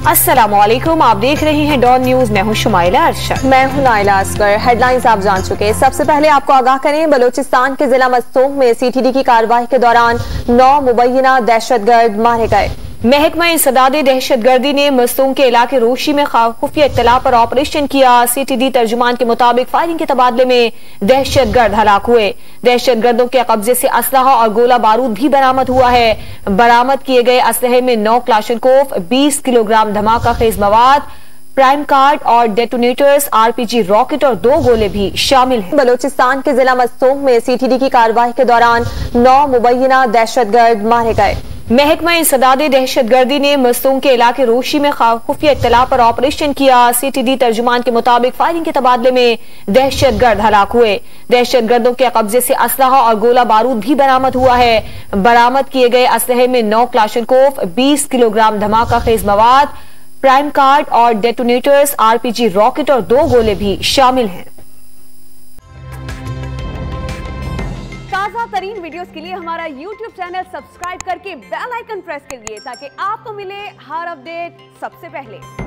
अस्सलामुअलैकुम, आप देख रहे हैं डॉन न्यूज। मैं हूं शुमाइला अरशद। मैं हूं नाइला असगर। हेडलाइंस आप जान चुके। सबसे पहले आपको आगाह करें, बलूचिस्तान के जिला मस्तूंग में सीटीडी की कार्रवाई के दौरान 9 मुबैना दहशतगर्द मारे गए। महकमा इंसदाद दहशतगर्दी ने मस्तूंग के इलाके रोशी में खुफिया इत्तला पर ऑपरेशन किया। सीटीडी तर्जुमान के मुताबिक फायरिंग के तबादले में दहशतगर्द हलाक हुए। दहशतगर्दों के कब्जे से असलहा और गोला बारूद भी बरामद हुआ है। बरामद किए गए असलहे में 9 क्लाशनकोफ, 20 किलोग्राम धमाका खेज मवाद, प्राइम कार्ड और डेटोनेटर्स, आरपीजी रॉकेट और 2 गोले भी शामिल हैं। बलूचिस्तान के जिला मस्तूंग में सीटीडी की कार्रवाई के दौरान 9 मुबैना दहशतगर्द मारे गए। महकमा इंसदाद दहशतगर्दी ने मस्तूंग के इलाके रोशी में खुफिया इत्तला पर ऑपरेशन किया। सीटीडी तर्जुमान के मुताबिक फायरिंग के तबादले में दहशतगर्द हलाक हुए। दहशतगर्दों के कब्जे से असलहा और गोला बारूद भी बरामद हुआ है। बरामद किए गए असलहे में 9 क्लाशनकोफ, 20 किलोग्राम धमाका खेज मवाद, प्राइम कार्ड और डेटोनेटर्स, आरपीजी रॉकेट और 2 गोले भी शामिल हैं। ताज़ा तरीन वीडियोस के लिए हमारा YouTube चैनल सब्सक्राइब करके बेल आइकन प्रेस करिए ताकि आपको मिले हर अपडेट सबसे पहले।